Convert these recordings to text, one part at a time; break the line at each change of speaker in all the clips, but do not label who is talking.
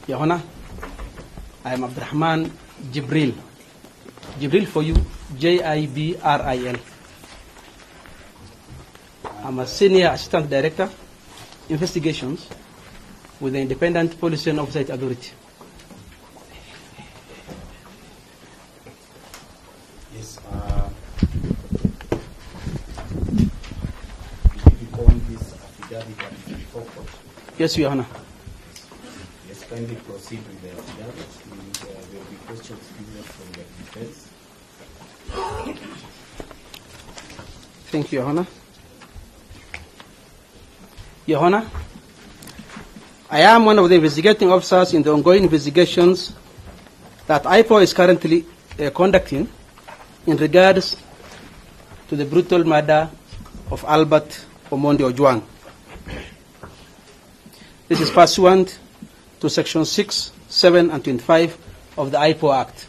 Your Honor, I am Abdurrahman Jibril. Jibril for you, Jibril. I'm a Senior Assistant Director, Investigations with the Independent Police and Oversight Authority.
Yes, did you go on this affidavit and before court?
Yes, Your Honor.
Yes, kindly proceed with the affidavit. There will be questions given from the defense.
Thank you, Your Honor. Your Honor, I am one of the investigating officers in the ongoing investigations that IPO is currently conducting in regards to the brutal murder of Albert Omondi Ojwang. This is pursuant to Section 6, 7, and 25 of the IPO Act.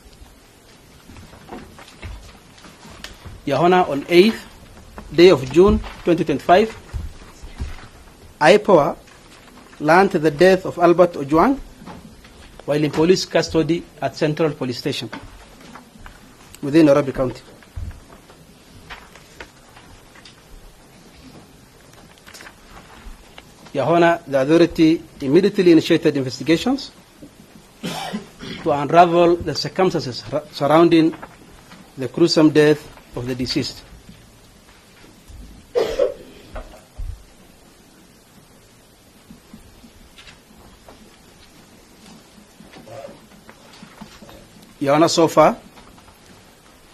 Your Honor, on 8th day of June 2025, IPOA learned the death of Albert Ojwang while in police custody at Central Police Station within Nairobi County. Your Honor, the authority immediately initiated investigations to unravel the circumstances surrounding the gruesome death of the deceased. Your Honor, so far,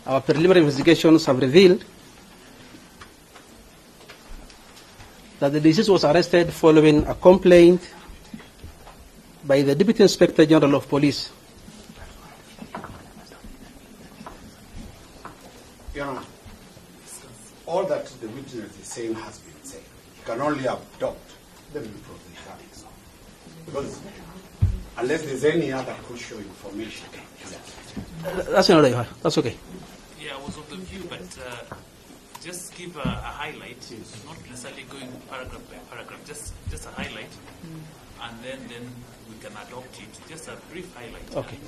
our preliminary investigations have revealed that the deceased was arrested following a complaint by the Deputy Inspector General of Police.
Your Honor, all that the witness is saying has been said. You can only adopt the report of the because unless there's any other crucial information.
That's not right. That's okay.
Yeah, I was of the view, but just give a highlight, not necessarily going paragraph by paragraph, just a highlight, and then we can adopt it. Just a brief highlight.
Okay.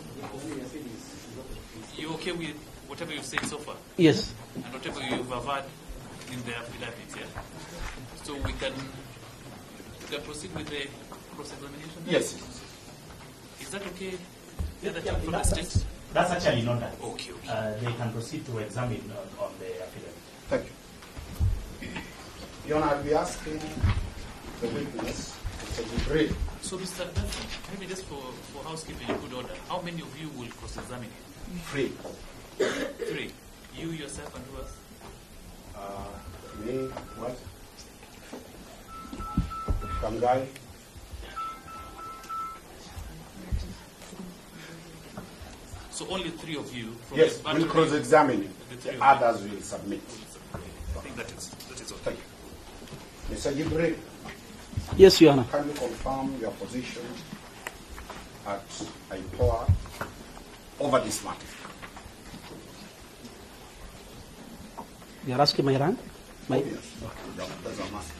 You okay with whatever you've said so far?
Yes.
And whatever you've averred in the affidavit, yeah? So we can proceed with the cross-examination?
Yes.
Is that okay? The other from the state?
That's actually not that.
Okay.
They can proceed to examine on the affidavit.
Thank you. Your Honor, I'll be asking the witness to brief.
So, Mr. Danstan, maybe just for housekeeping in good order, how many of you will cross-examine him?
3.
3. You, yourself, and who else?
Me, what? Kangai.
So only 3 of you. From
Yes, we'll cross-examine it. The others will submit.
I think that is okay.
Thank you. Mr. Jibril,
Yes, Your Honor.
can you confirm your position at IPOA over this matter?
You're asking my rank?
Yes. That's a must.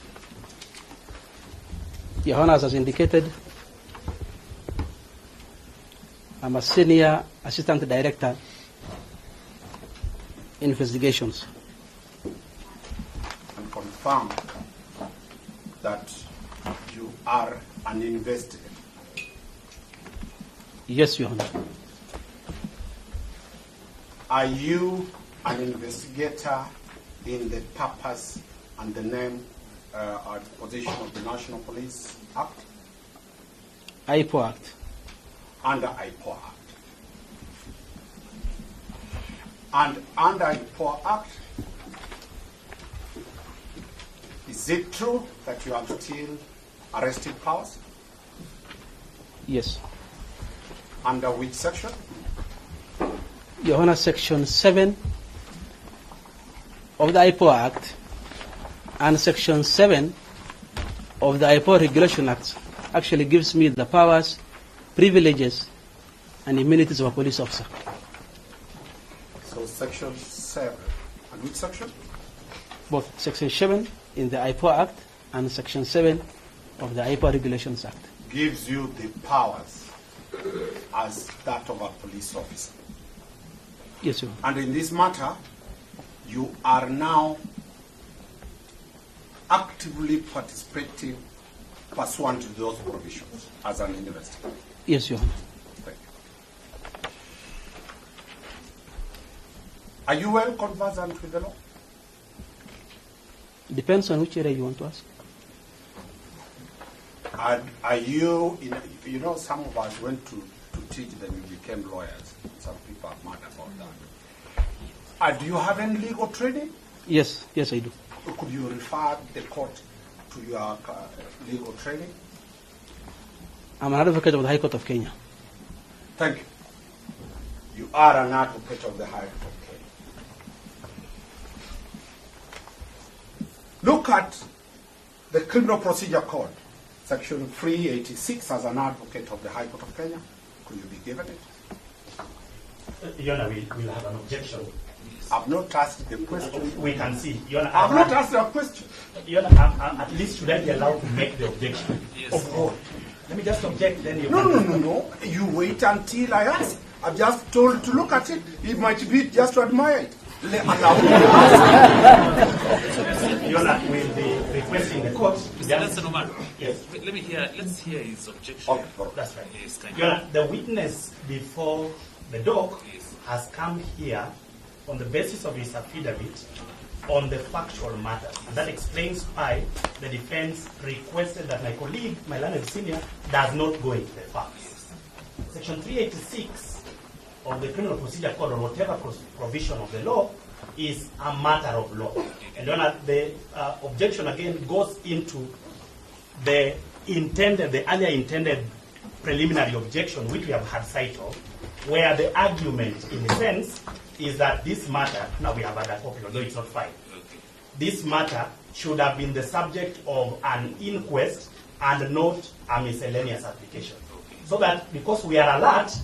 Your Honor, as indicated, I'm a Senior Assistant Director, Investigations.
And confirm that you are an investigator.
Yes, Your Honor.
Are you an investigator in the purpose and the name or the position of the National Police Act?
IPO Act.
Under IPO Act. And under IPO Act, is it true that you have still arrested powers?
Yes.
Under which section?
Your Honor, Section 7 of the IPO Act and Section 7 of the IPO Regulation Act actually gives me the powers, privileges, and immunities of a police officer.
So Section 7. And which section?
Both Section 7 in the IPO Act and Section 7 of the IPO Regulations Act.
Gives you the powers as that of a police officer.
Yes, Your Honor.
And in this matter, you are now actively participating pursuant to those provisions as an investigator.
Yes, Your Honor.
Thank you. Are you well conversant with the law?
Depends on which area you want to ask.
Are you, you know, some of us went to teach, then we became lawyers. Some people are mad about that. Do you have any legal training?
Yes, yes, I do.
Could you refer the court to your legal training?
I'm an advocate of the High Court of Kenya.
Thank you. You are an advocate of the High Court of Kenya. Look at the Criminal Procedure Code, Section 386, as an advocate of the High Court of Kenya. Could you be given it?
Your Honor, we'll have an objection.
I've not asked the question.
We can see. Your Honor,
I've not asked a question.
Your Honor, at least should I be allowed to make the objection?
Yes.
Of course.
Let me just object, then you
No. You wait until I ask. I've just told to look at it. It might be just to admire it. Allow me to ask.
Your Honor, we'll be requesting the court to
Mr.
just...
Danstan, Omari,
Yes.
let's hear his objection.
Okay, all right.
That's right.
Yes, kind
Your Honor, the witness before the dock
Yes.
has come here on the basis of his affidavit on the factual matter. And that explains why the defense requested that my colleague, my learned senior, does not go into the facts. Section 386 of the Criminal Procedure Code, or whatever provision of the law, is a matter of law. And Your Honor, the objection again goes into the earlier intended preliminary objection, which we have had sight of, where the argument, in a sense, is that this matter, now we have had a copy, although it's not filed, this matter should have been the subject of an inquest and not a miscellaneous application. So that because we are alert,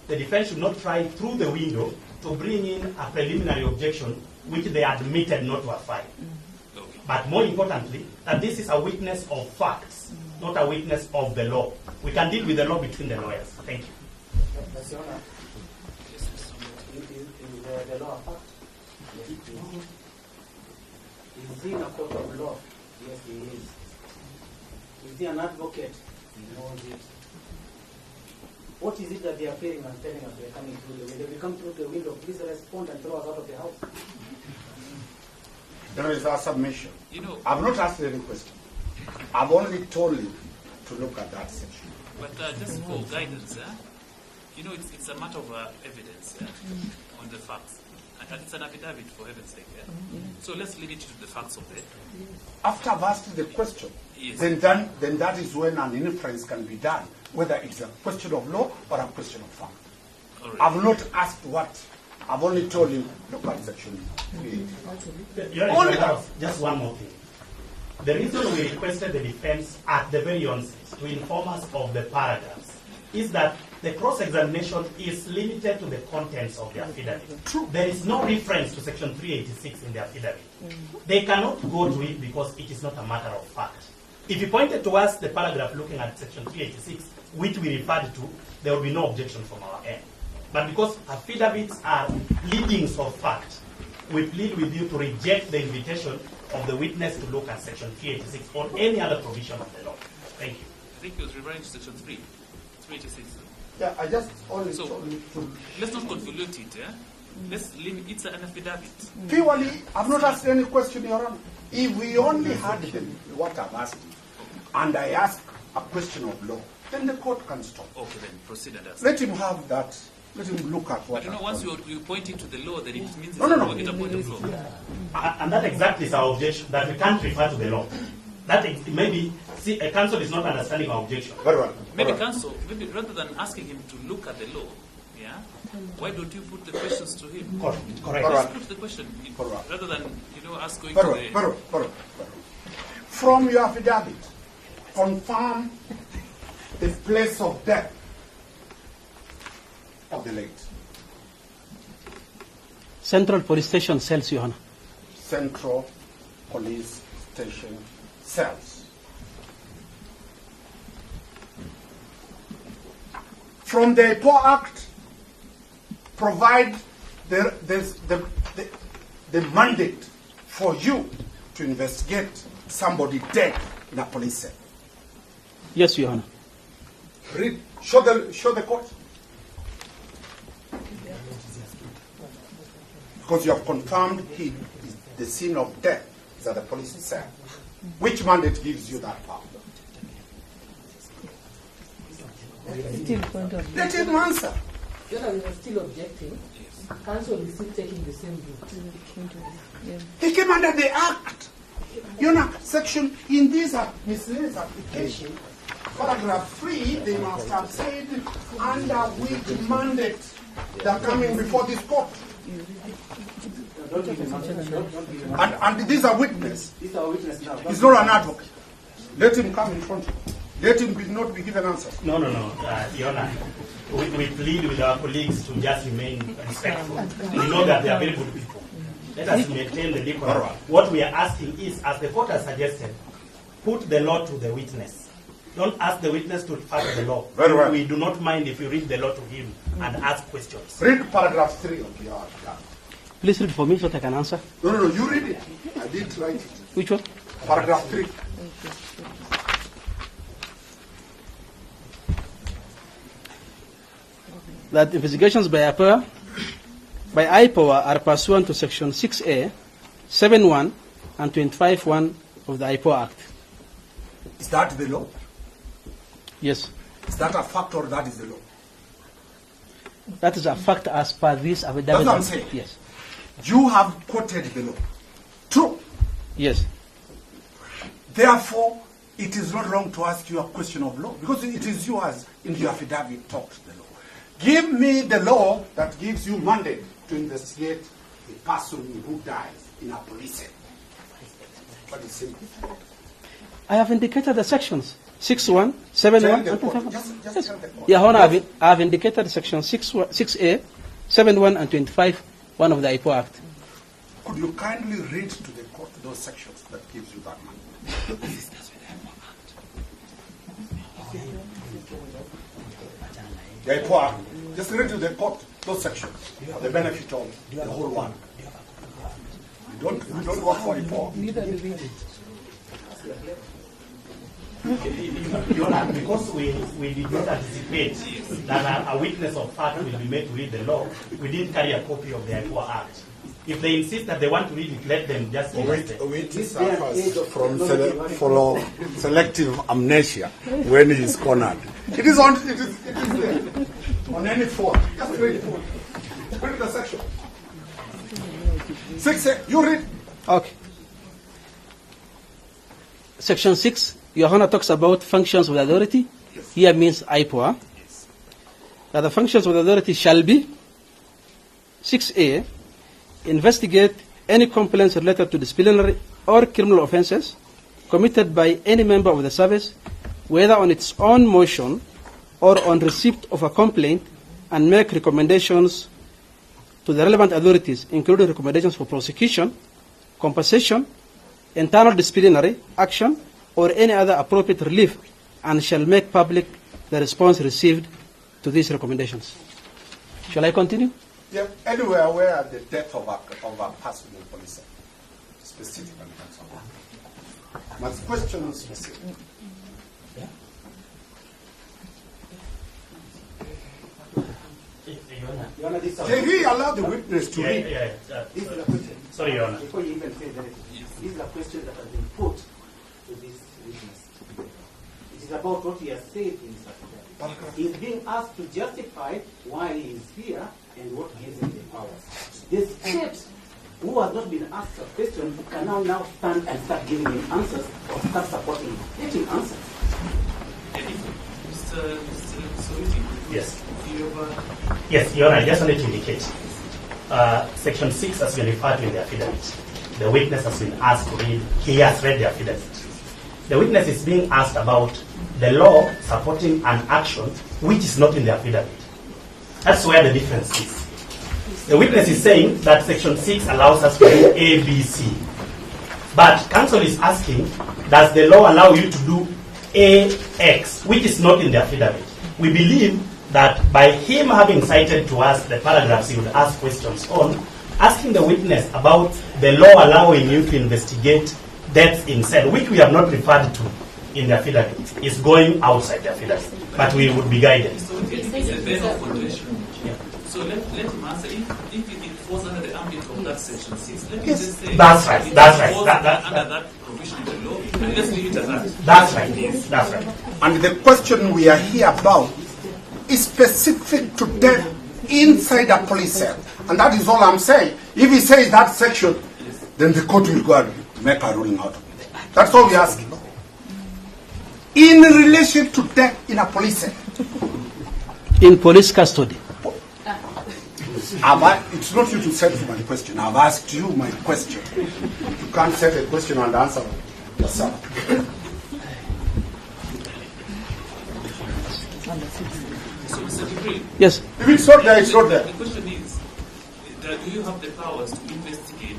the defense should not try through the window to bring in a preliminary objection which they admitted not to have filed. But more importantly, that this is a witness of facts, not a witness of the law. We can deal with the law between the lawyers. Thank you.
Is the law a fact? Yes, it is. Is he in a court of law? Yes, he is. Is he an advocate? He knows it. What is it that they are fearing and telling us they are coming through the window? If they come through the window, please respond and throw us out of the house.
There is a submission.
You know,
I've not asked any question. I've only told you to look at that section.
but just for guidance, you know, it's a matter of evidence on the facts. And it's an affidavit, for heaven's sake. So let's leave it to the facts of it.
After I've asked the question,
Yes.
then that is when an inference can be done, whether it's a question of law or a question of fact.
All right.
I've not asked what. I've only told you, look at section 3.
Your Honor, just one more thing. The reason we requested the defense at the very onset to inform us of the paragraphs is that the cross-examination is limited to the contents of the affidavit.
True.
There is no reference to section 386 in the affidavit. They cannot go to it because it is not a matter of fact. If you pointed to us the paragraph looking at section 386, which we referred to, there will be no objection from our end. But because affidavits are leadings of fact, we plead with you to reject the invitation of the witness to look at section 386 or any other provision of the law. Thank you.
I think he was referring to section 386.
Yeah, I just only
So,
told you to.
let's not convolute it. Let's limit. It's an affidavit.
Purely, I've not asked any question, Your Honor. If we only had what I've asked you, and I ask a question of law, then the court can stop.
Okay, then proceed and ask.
Let him have that. Let him look at what
But you know,
I've
once
told
you point it to the law, then it means it's
No.
a point of law.
And that exactly is our objection, that we can't refer to the law. That is, maybe, see, a counsel is not understanding our objection.
Very well.
Maybe
Very well.
counsel, maybe rather than asking him to look at the law, why don't you put the questions to him?
Correct.
All
Just
right.
put the question
All right.
rather than us going
Very
to
well,
the.
very well, very well, very well. From your affidavit, confirm the place of death of the late.
Central Police Station cells, Your Honor.
Central Police Station cells. from the IPOA Act provide the mandate for you to investigate somebody dead in a police cell?
Yes, Your Honor.
Read, show the court. Because you have confirmed the scene of death is at the police cell. Which mandate gives you that power? Let him answer.
Your Honor, we are still objecting. Counsel is still taking the same route.
He came under the Act. You know, section in this miscellaneous application, paragraph 3, they must have said under which mandate they are coming before this court. And this is a witness.
This is our witness now.
He's not an advocate. Let him come in front of you. Let him not be given answers.
No, Your Honor. We plead with our colleagues to just remain respectful. We know that they are very good people. Let us maintain the decorum. What we are asking is, as the court has suggested, put the law to the witness. Don't ask the witness to follow the law.
Very well.
We do not mind if you read the law to him and ask questions.
Read paragraph 3 of the Act.
Please read for me so that I can answer.
No, you read it. I didn't write it.
Which one?
Paragraph 3.
That investigations by IPOA are pursuant to Section 6A, 7.1, and 25.1 of the IPOA Act.
Is that the law?
Yes.
Is that a fact or that is the law?
That is a fact as per this affidavit.
That's what I'm saying.
Yes.
You have quoted the law. True.
Yes.
Therefore, it is not wrong to ask you a question of law because it is you as in the affidavit talked the law. Give me the law that gives you mandate to investigate a person who dies in a police cell. What is simple?
I have indicated the sections 6.1, 7.1,
Tell
and
the court.
25.1.
Just
Yes.
tell the court.
Your Honor, I have indicated section 6A, 7.1, and 25.1 of the IPO Act.
Could you kindly read to the court those sections that gives you that mandate? The IPO Act. Just read to the court those sections for the benefit of the whole one. We don't work for IPO.
Your Honor, because we did not anticipate that a witness of fact will be made to read the law, we didn't carry a copy of the IPOA Act. If they insist that they want to read it, let them just read it.
Witness suffers from selective amnesia when he is cornered. It is there. On any phone. Just read it. Read the section. 6, you read.
Okay. Section 6, Your Honor talks about functions of the authority.
Yes.
Here means IPOA.
Yes.
That the functions of the authority shall be 6A, investigate any complaints related to disciplinary or criminal offenses committed by any member of the service, whether on its own motion or on receipt of a complaint, and make recommendations to the relevant authorities, including recommendations for prosecution, compensation, internal disciplinary action, or any other appropriate relief, and shall make public the response received to these recommendations. Shall I continue?
Yeah, anywhere where the death of a person in police, specifically. My question is specific.
Your Honor, this is
Can we allow the witness to read?
this is a question.
Sorry, Your Honor.
Before you even say that, this is a question that has been put to this witness. It is about what he has said in his affidavit. He is being asked to justify why he is here and what gives him the powers. The state, who has not been asked a question, can now stand and start giving him answers or start supporting him. Let him answer.
Mr. Soiti,
Yes.
you have
Yes, Your Honor, I just wanted to indicate. Section 6 has been referred to in the affidavit. The witness has been asked to read. He has read the affidavit. The witness is being asked about the law supporting an action which is not in the affidavit. That's where the difference is. The witness is saying that Section 6 allows us to do A, B, C. But counsel is asking, does the law allow you to do A, X, which is not in the affidavit? We believe that by him having cited to us the paragraphs he would ask questions on, asking the witness about the law allowing you to investigate deaths in cell, which we have not referred to in the affidavit, is going outside the affidavit. But we would be guided.
So it's a bit of contradiction. Yeah. So let him answer. If it falls under the ambit of that section 6, let him just say
that's right. That's right.
Under that provision of the law, and let's leave it as that.
That's right. That's right.
And the question we are here about is specific to death inside a police cell. And that is all I'm saying. If he says that section, then the court will go and make a ruling out of it. That's all we're asking. In relation to death in a police cell.
In police custody.
It's not you to set my question. I've asked you my question. You can't set a question and answer yourself.
So, Mr. Jibril,
Yes.
If it's not there, it's not there.
the question is, do you have the powers to investigate?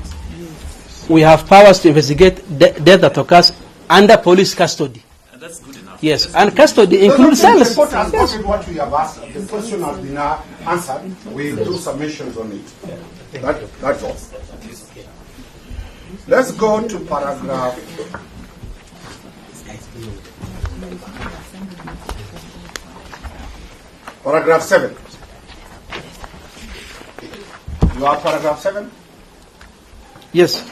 We have powers to investigate death that occurs under police custody.
And that's good enough.
Yes, and custody includes
The
cells.
report has gotten what we have asked. The question has been answered. We'll do submissions on it. That's all. Let's go to paragraph. Paragraph 7. You have paragraph 7?
Yes.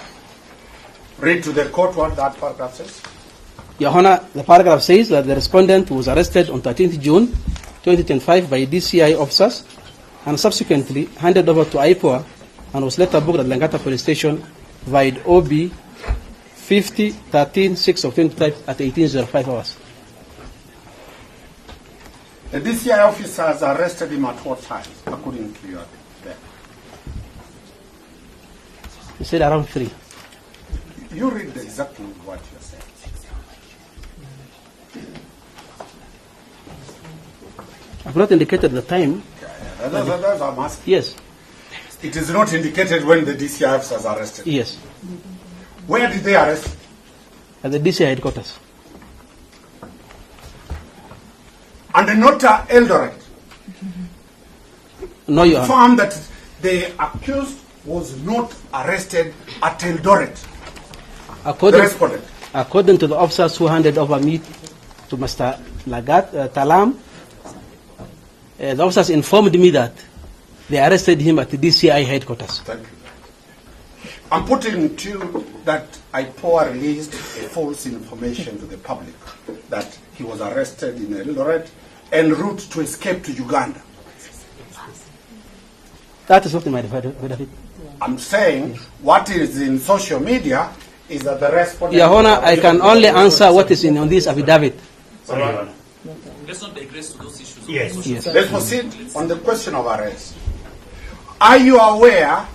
Read to the court what that paragraph says.
Your Honor, the paragraph says that the respondent was arrested on 13th June 2025 by DCI officers and subsequently handed over to IPOA and was later booked at Langata Police Station via OB 50-13-6 of 2025 at 18:05 hours.
The DCI officers arrested him at what time, according to your there?
He said around 3.
You read exactly what you're saying.
I've not indicated the time.
That's what I'm asking.
Yes.
It is not indicated when the DCI officers arrested.
Yes.
Where did they arrest?
At the DCI headquarters.
And not Eldoret.
No, Your Honor.
Found that the accused was not arrested at Eldoret. The respondent.
According to the officers who handed over me to Mr. Taalam, the officers informed me that they arrested him at the DCI headquarters.
Thank you. I'm putting to you that IPOA released a false information to the public that he was arrested in Eldoret en route to escape to Uganda.
That is not in my affidavit.
I'm saying what is in social media is that the respondent...
Your Honor, I can only answer what is in on this affidavit.
Sorry, Your Honor.
Let's not digress to those issues.
Yes.
Yes.
Let's proceed on the question of arrest. Are you aware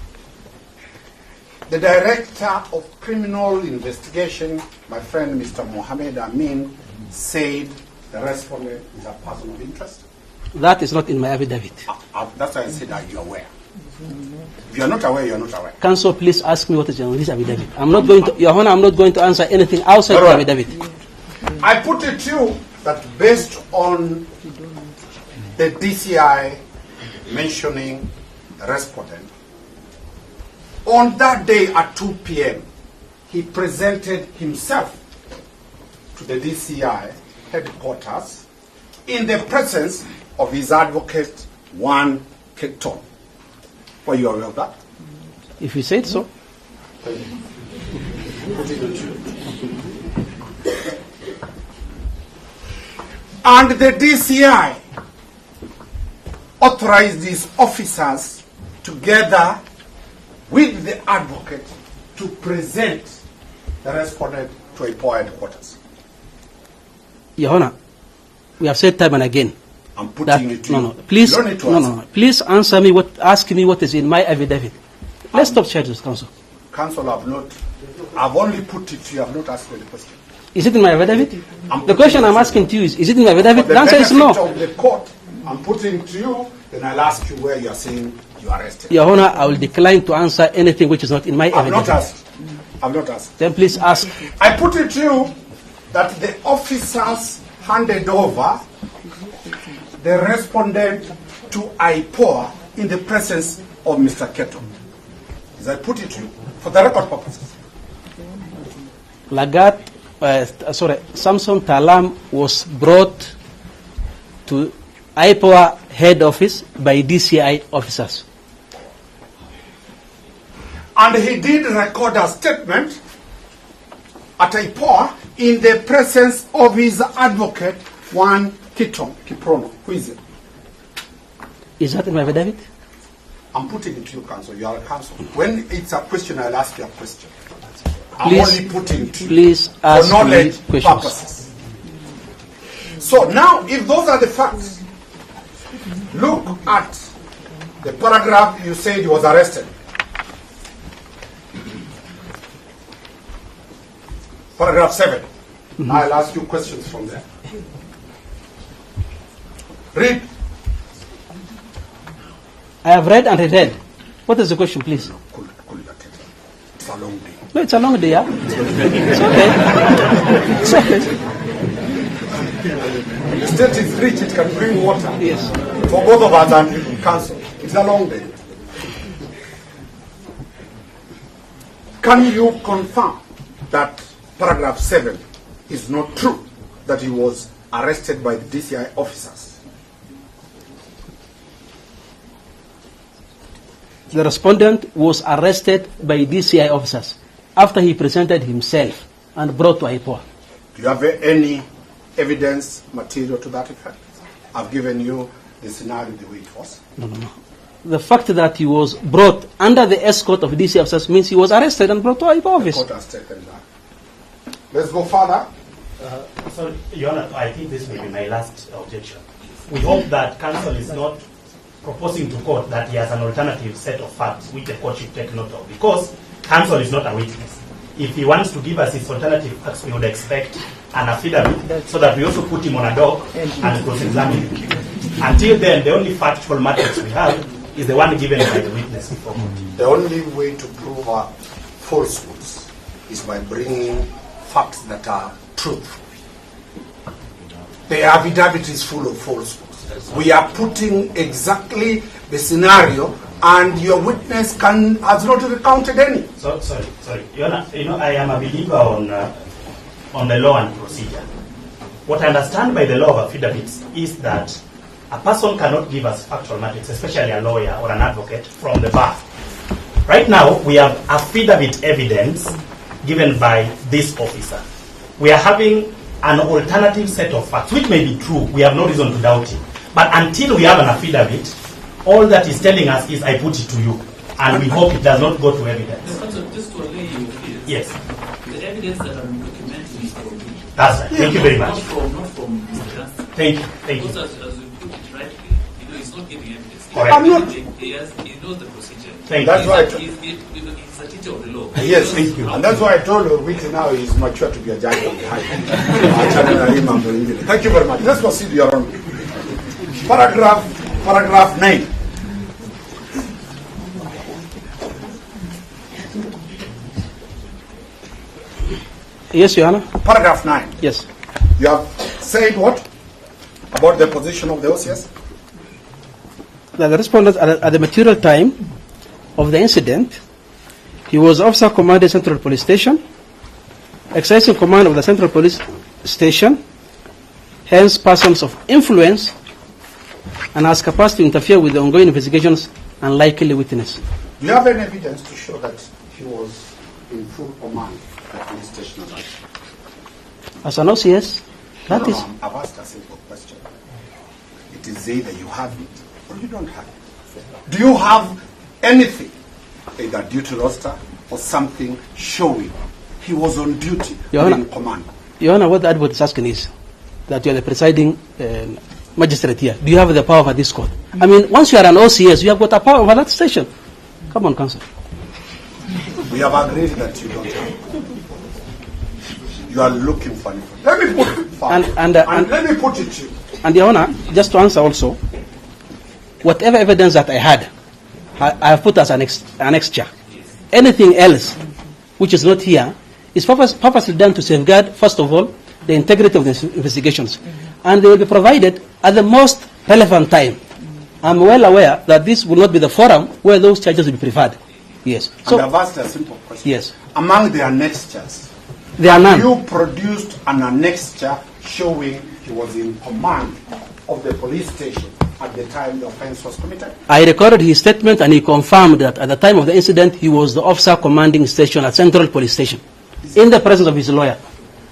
the Director of Criminal Investigation, my friend Mr. Mohammed Amin, said the respondent is a person of interest?
That is not in my affidavit.
That's why I said, are you aware? If you are not aware, you are not aware.
Counsel, please ask me what is in this affidavit. I'm not going to, Your Honor, I'm not going to answer anything outside the affidavit.
I put it to you that based on the DCI mentioning the respondent, on that day at 2 p.m., he presented himself to the DCI headquarters in the presence of his advocate, Juan Keton. Were you aware of that?
If you said so.
And the DCI authorized these officers together with the advocate to present the respondent to IPOA headquarters.
Your Honor, we have said time and again.
I'm putting it to you.
Please,
You don't need to answer.
please answer me ask me what is in my affidavit. Let's stop charges, Counsel.
Counsel, I've only put it to you, I've not asked you the question.
Is it in my affidavit? The question I'm asking to you is it in my affidavit?
For
The answer is
benefit
no.
of the court, I'm putting to you, then I'll ask you where you are saying you are arrested.
Your Honor, I will decline to answer anything which is not in my
I've not
affidavit.
asked. I've not asked.
Then please ask.
I put it to you that the officers handed over the respondent to IPOA in the presence of Mr. Keto? As I put it to you, for the record purposes.
Samson Taalam was brought to IPOA head office by DCI officers.
And he did record a statement at IPOA in the presence of his advocate, Juan Kiprono. Who is it?
Is that in my affidavit?
I'm putting it to you, counsel. You are a counsel. When it's a question, I'll ask you a question.
Please,
I'm only putting it
please
for
ask
knowledge
me questions.
purposes. So now, if those are the facts, look at the paragraph you said he was arrested. Paragraph 7. Now I'll ask you questions from there. Read.
I have read and read. What is the question, please?
It's a long day.
No, it's a long day, yeah? It's okay. It's okay.
The state is rich, it can bring water.
Yes.
For both of us and council. It's a long day. Can you confirm that paragraph 7 is not true, that he was arrested by the DCI officers?
The respondent was arrested by DCI officers after he presented himself and brought to IPOA.
Do you have any evidence material to that effect? I've given you the scenario the way it was.
No. The fact that he was brought under the escort of DCI officers means he was arrested and brought to IPOA office.
The court has taken that. Let's go further.
So, Your Honor, I think this may be my last objection. We hope that counsel is not proposing to court that he has an alternative set of facts which the court should take note of, because counsel is not a witness. If he wants to give us his alternative facts, we would expect an affidavit so that we also put him on a dock and cross-examine him. Until then, the only factual matrix we have is the one given by the witness before court.
The only way to prove falsehoods is by bringing facts that are truthful. The affidavit is full of falsehoods. We are putting exactly the scenario, and your witness has not recounted any.
So, sorry. Your Honor, I am a believer on the law and procedure. What I understand by the law of affidavits is that a person cannot give us factual matters, especially a lawyer or an advocate, from the bar. Right now, we have affidavit evidence given by this officer. We are having an alternative set of facts, which may be true. We have no reason to doubt it. But until we have an affidavit, all that is telling us is, I put it to you. And we hope it does not go to evidence.
Just to allay you here.
Yes.
The evidence that I'm documenting is from me.
That's right. Thank you very much.
Not from Mr. Danstan.
Thank you.
Because as you put it rightly, he's not giving evidence.
Correct.
I'm not.
He knows the procedure.
Thank
That's
you.
right.
He's a teacher of the law.
Yes,
thank you.
And that's why I told you, Witty now is mature to be a judge of the high court. Thank you very much. Let's proceed, Your Honor. Paragraph 9.
Yes, Your Honor.
Paragraph 9.
Yes.
You have said what? About the position of the OCS?
That the respondent at the material time of the incident, he was officer commanding Central Police Station, exercising command of the Central Police Station, hence persons of influence, and has capacity to interfere with the ongoing investigations and likely witness.
Do you have any evidence to show that he was in full command at the police station?
As an OCS, that is.
I've asked a simple question. It is either you have it or you don't have it. Do you have anything, either duty roster or something showing he was on duty
Your
or
Honor,
in command?
Your Honor, what the advocate is asking is that you are the presiding magistrate here. Do you have the power over this court? I mean, once you are an OCS, you have got a power over that station. Come on, counsel.
We have agreed that you don't have it. You are looking for it. Let me put it fine.
And
let me put it to you.
And Your Honor, just to answer also, whatever evidence that I had, I have put as an extra. Anything else which is not here is purposely done to safeguard, first of all, the integrity of the investigations. and they will be provided at the most relevant time. I'm well aware that this will not be the forum where those charges will be preferred. Yes.
And I've asked a simple question.
Yes.
Among the annexures,
There are none.
you produced an annexure showing he was in command of the police station at the time the offense was committed?
I recorded his statement, and he confirmed that at the time of the incident, he was the officer commanding station at Central Police Station, in the presence of his lawyer.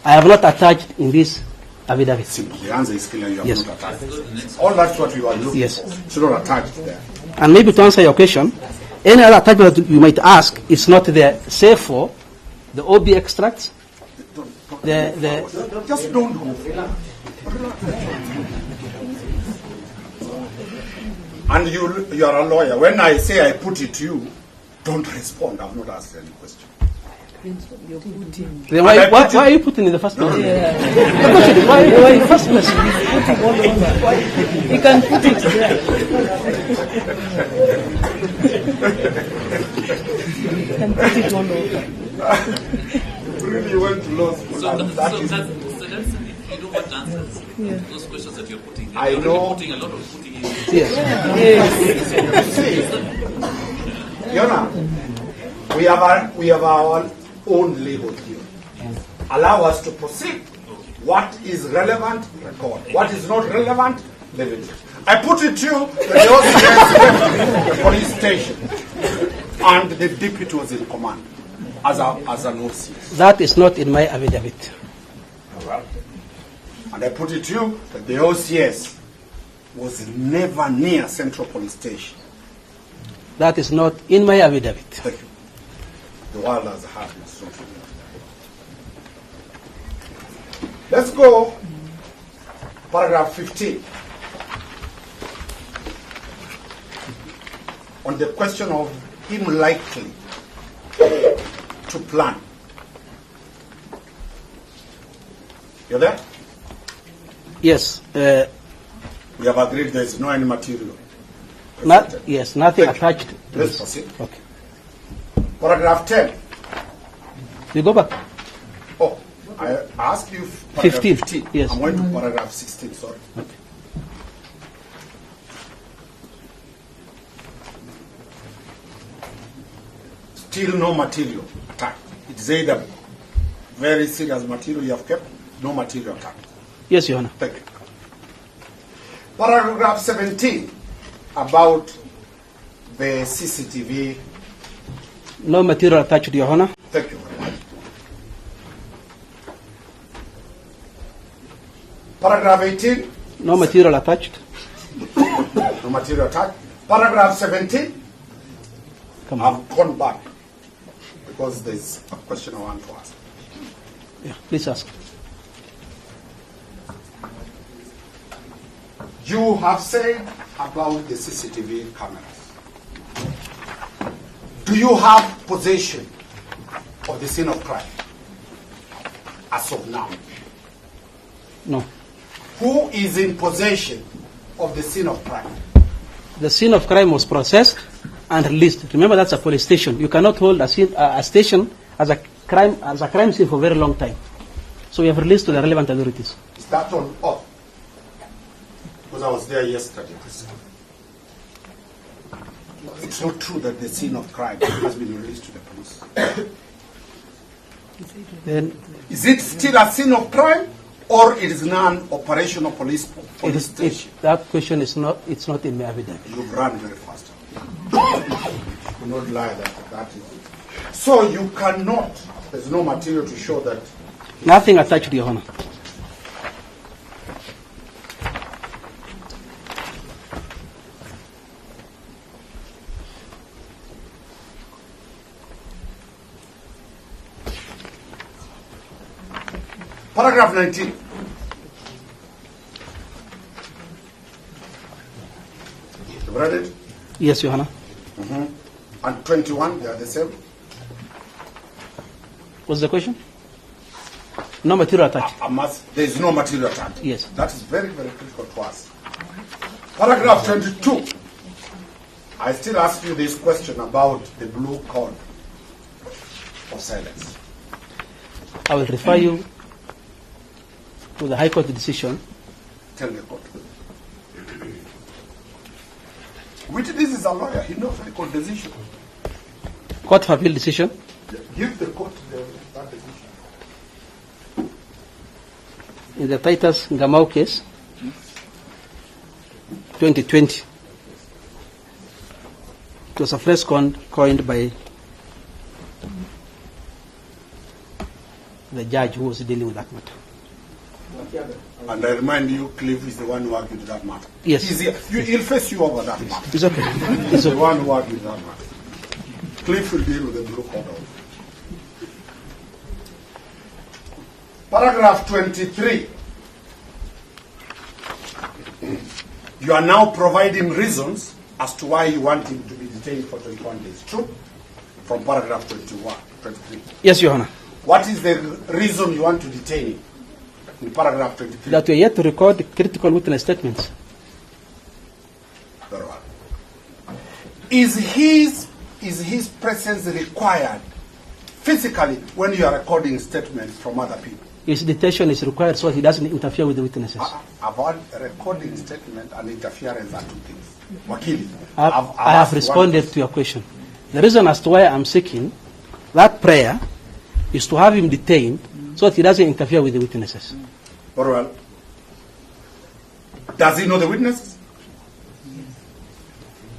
I have not attached in this affidavit.
Simple. The answer is clear. You have
Yes.
not attached. All that's what we were looking
Yes.
for. It's not attached there.
And maybe to answer your question, any other attachment that you might ask is not there, save for the OB extracts,
Just don't go. And you are a lawyer. When I say I put it to you, don't respond. I've not asked any question.
Then why are you putting in the first place? The question is, why in the first place?
You can put it there. You can put it all over.
Really went to law school.
So
and
that's
that is-
if you know what answers those questions that you're putting.
I
You're
know.
putting a lot of putting in.
Yes.
Yona, we have our own legal here. Allow us to proceed. What is relevant, record. What is not relevant, leave it. I put it to you that the OCS went to the police station and the deputy was in command as an OCS.
That is not in my affidavit.
And I put it to you that the OCS was never near Central Police Station.
That is not in my affidavit.
Thank you. The world has had its social. Let's go, paragraph 15. On the question of him likely to plan. You there?
Yes.
We have agreed there is no any material.
Yes, nothing
Thank you.
attached to
Let's
this.
proceed.
Okay.
Paragraph 10.
You go back.
Oh, I asked you paragraph
15,
15.
yes.
I'm going to paragraph 16, sorry.
Okay.
Still no material attacked. It's either very serious material you have kept, no material attacked.
Yes, Your Honor.
Thank you. Paragraph 17 about the CCTV.
No material attached, Your Honor.
Thank you very much. Paragraph 18,
No material attached.
no material attacked. Paragraph 17,
Come on.
I've gone back because there's a question I want to ask.
Yeah, please ask.
You have said about the CCTV cameras. Do you have possession of the scene of crime as of now?
No.
Who is in possession of the scene of crime?
The scene of crime was processed and released. Remember, that's a police station. You cannot hold a station as a crime scene for a very long time. So we have released to the relevant authorities.
Is that on off? Because I was there yesterday. It's not true that the scene of crime has been released to the police.
Then
Is it still a scene of crime, or it is non-operational police station?
that question is not. It's not in my affidavit.
You've run very fast. Do not lie that is it. So you cannot, there's no material to show that.
Nothing attached, Your Honor.
Paragraph 19. You've read it?
Yes, Your Honor.
And 21, they are the same.
What's the question? No material attached.
There is no material attached.
Yes.
That is very, very critical to us. Paragraph 22. I still ask you this question about the blue code of silence.
I will refer you to the High Court decision
Tell the court. This is a lawyer. He knows the court decision.
Court of appeal decision.
Give the court that decision.
In the Titus Ngamau case, 2020. It was a phrase coined by the judge who was dealing with that matter.
And I remind you, Cliff is the one who argued that matter.
Yes.
He'll face you over that matter.
It's okay.
He's the one who argued that matter. Cliff will deal with the blue court. Paragraph 23. You are now providing reasons as to why you want him to be detained for 21 days. True? From paragraph 23.
Yes, Your Honor.
What is the reason you want to detain him? In paragraph 23.
That we are yet to record critical witness statements.
Very well. Is his presence required physically when you are recording statements from other people?
His detention is required so he doesn't interfere with the witnesses.
About recording statement and interference are two things. Wakili,
I have responded to your question. The reason as to why I'm seeking that prayer is to have him detained so that he doesn't interfere with the witnesses.
Very well. Does he know the witnesses?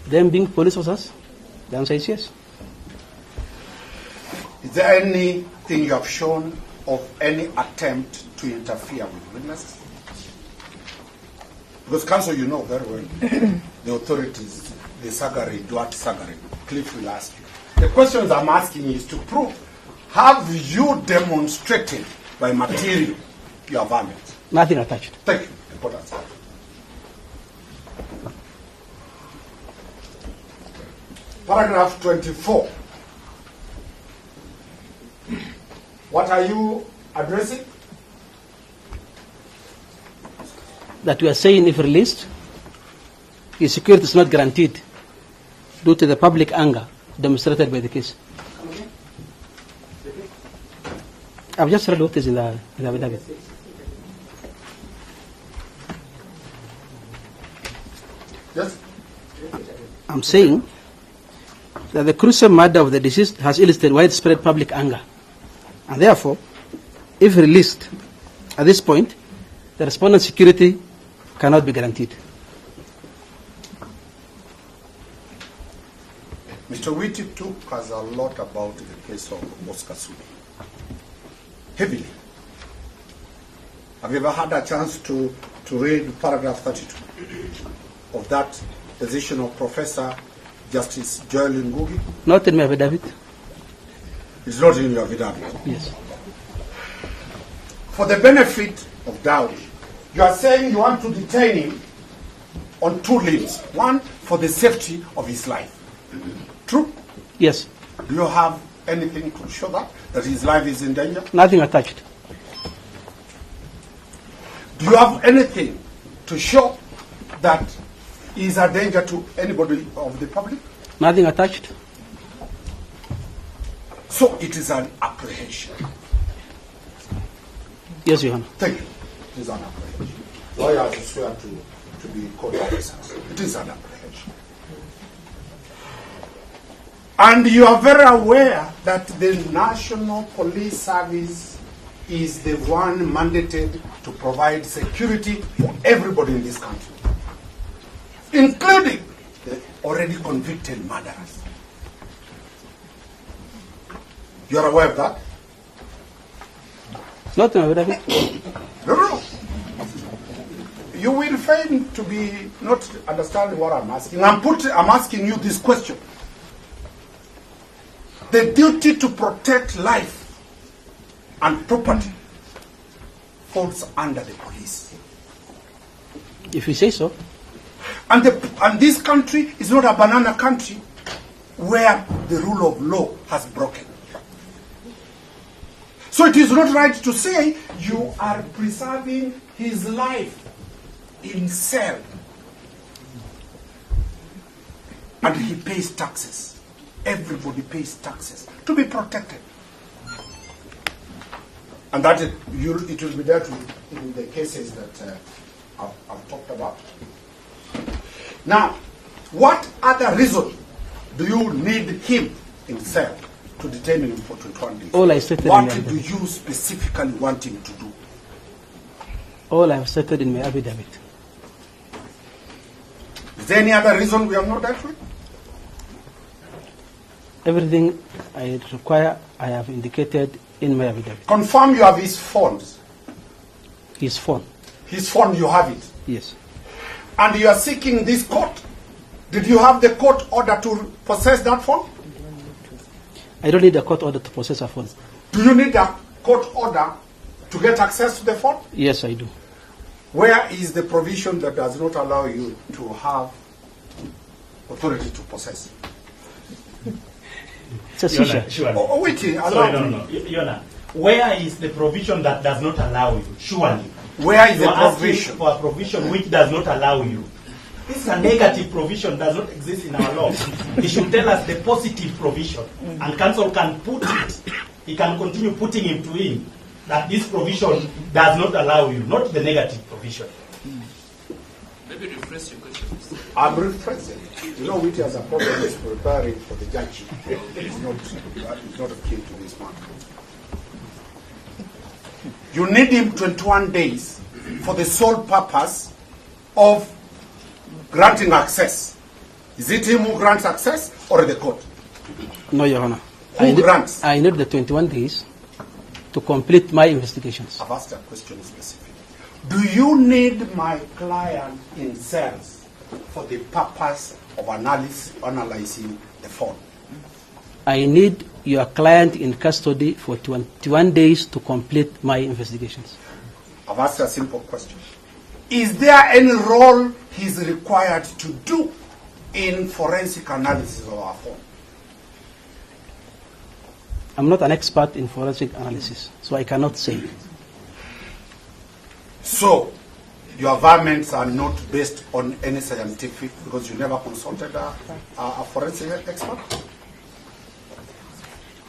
Them being police officers? The answer is yes.
Is there anything you have shown of any attempt to interfere with witnesses? Because, counsel, you know very well the authorities, the Sagari, Duat Sagari, Cliff will ask you. The questions I'm asking is to prove, have you demonstrated by material your violence?
Nothing attached.
Thank you. Important. Paragraph 24. What are you addressing?
That we are saying if released, his security is not guaranteed due to the public anger demonstrated by the case. I've just read what is in the affidavit.
Yes.
I'm saying that the gruesome murder of the deceased has elicited widespread public anger. And therefore, if released at this point, the respondent's security cannot be guaranteed.
Mr. Witty took us a lot about the case of Oscar Sudi. Heavily. Have you ever had a chance to read paragraph 32 of that decision of Professor Justice Joel Ngugi?
Not in my affidavit.
It's not in your affidavit.
Yes.
For the benefit of doubt, you are saying you want to detain him on two limbs. One, for the safety of his life. True?
Yes.
Do you have anything to show that his life is in danger?
Nothing attached.
Do you have anything to show that he is a danger to anybody of the public?
Nothing attached.
So it is an apprehension.
Yes, Your Honor.
Thank you. It is an apprehension. Lawyers swear to be court officers. It is an apprehension. And you are very aware that the National Police Service is the one mandated to provide security for everybody in this country, including the already convicted murderers. You are aware of that?
Not in my affidavit.
No. You will fail to be not understanding what I'm asking. I'm asking you this question. The duty to protect life and property falls under the police.
If you say so.
And this country is not a banana country where the rule of law has broken. So it is not right to say you are preserving his life in cell. And he pays taxes. Everybody pays taxes to be protected. And that it will be dealt with in the cases that I've talked about. Now, what other reason do you need him in cell to detain him for 21 days?
All I stated
what
in my
do
affidavit.
you specifically want him to do?
All I have stated in my affidavit.
Is there any other reason we have not dealt with?
Everything I require, I have indicated in my affidavit.
Confirm you have his phones.
His phone.
His phone, you have it.
Yes.
And you are seeking this court. Did you have the court order to possess that phone?
I don't need a court order to possess a phone.
Do you need a court order to get access to the phone?
Yes, I do.
Where is the provision that does not allow you to have authority to possess?
It's a seizure.
Surely.
Oh, wait, allow
Sorry,
me.
no. Yona, where is the provision that does not allow you? Surely.
Where is
You
the
are asking
provision?
for a provision which does not allow you. This is a negative provision, does not exist in our law. He should tell us the positive provision, and council can put it. He can continue putting it to him that this provision does not allow you, not the negative provision.
Maybe rephrase your question.
I'm rephrasing. You know, which has a problem is preparing for the judge. It's not akin to this man. You need him 21 days for the sole purpose of granting access. Is it him who grants access or the court?
No, Your Honor.
Who grants?
I need the 21 days to complete my investigations.
I've asked a question specific. Do you need my client in cells for the purpose of analyzing the phone?
I need your client in custody for 21 days to complete my investigations.
I've asked a simple question. Is there any role he's required to do in forensic analysis of our phone?
I'm not an expert in forensic analysis, so I cannot say.
So, your arguments are not based on any scientific, because you never consulted a forensic expert?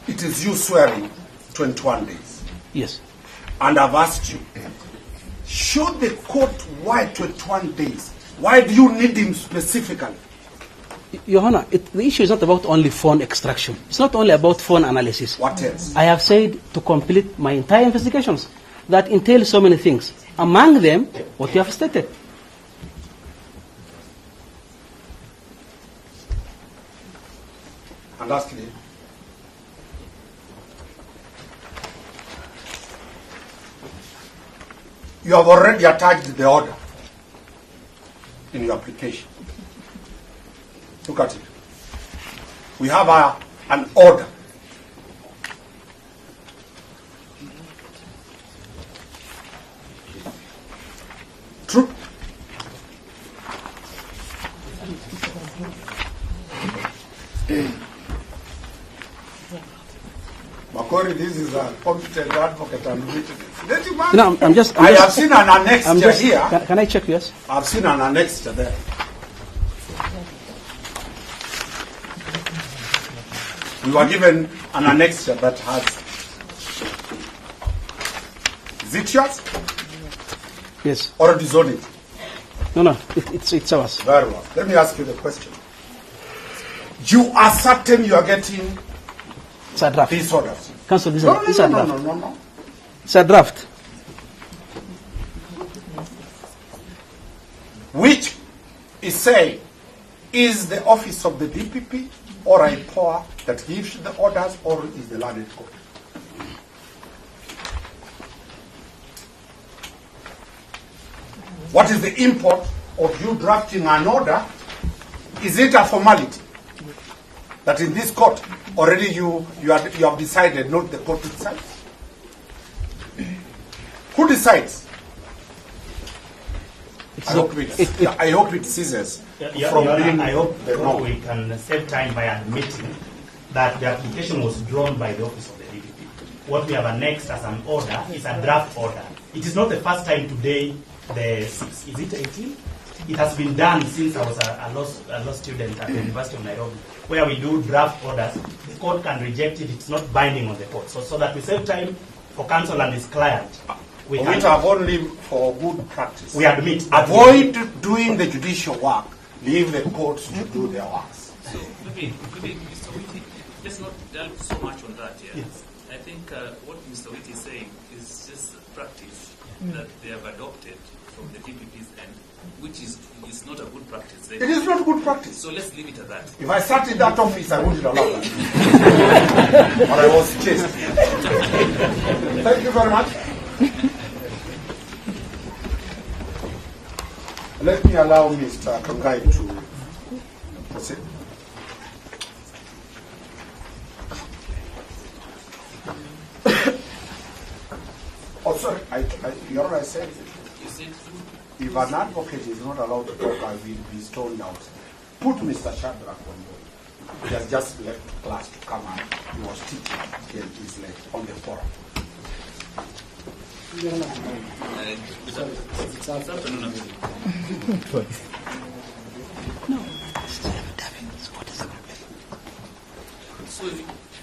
It is you swearing 21 days.
Yes.
And I've asked you, should the court, why 21 days? Why do you need him specifically?
Your Honor, the issue is not about only phone extraction. It's not only about phone analysis.
What else?
I have said to complete my entire investigations that entail so many things. Among them, what you have stated.
And lastly, you have already attached the order in your application. Look at it. We have an order. True. Makori, this is a competent advocate and witness.
No,
I have seen an annexure here.
Can I check yours?
I've seen an annexure there. We were given an annexure that has. Is it yours?
Yes.
Or disown it?
No, it's ours.
Very well. Let me ask you the question. You are certain you are getting
It's a draft.
these orders?
Counsel, this
No.
is a draft.
No.
It's a draft.
Which is saying, is the office of the DPP or a power that gives the orders, or is the landed court? What is the import of you drafting an order? Is it a formality that in this court already you have decided, not the court itself? Who decides? I hope it ceases from being
I hope
the norm.
we can save time by admitting that the application was drawn by the office of the DPP. What we have annexed as an order is a draft order. It is not the first time today, is it 18? It has been done since I was a law student at the University of Nairobi, where we do draft orders. The court can reject it, it's not binding on the court. So that we save time for counsel and his client. We
which
had-
have only for good practice.
We admit.
Avoid doing the judicial work. Leave the courts to do their works.
So maybe Mr. Witty, let's not delve so much on that here.
Yes.
I think what Mr. Witty is saying is just practice that they have adopted from the DPP's end, which is not a good practice.
It is not good practice.
So let's leave it at that.
If I sat in that office, I wouldn't allow that. But I was chased. Thank you very much. Let me allow Mr. Kangai to proceed. Oh, sorry. You already said it.
You said
If an advocate is not allowed to talk, I will be stoned out. Put Mr. Shadrach on board. He has just left class to come out. He was teaching till he's late on the forum.
So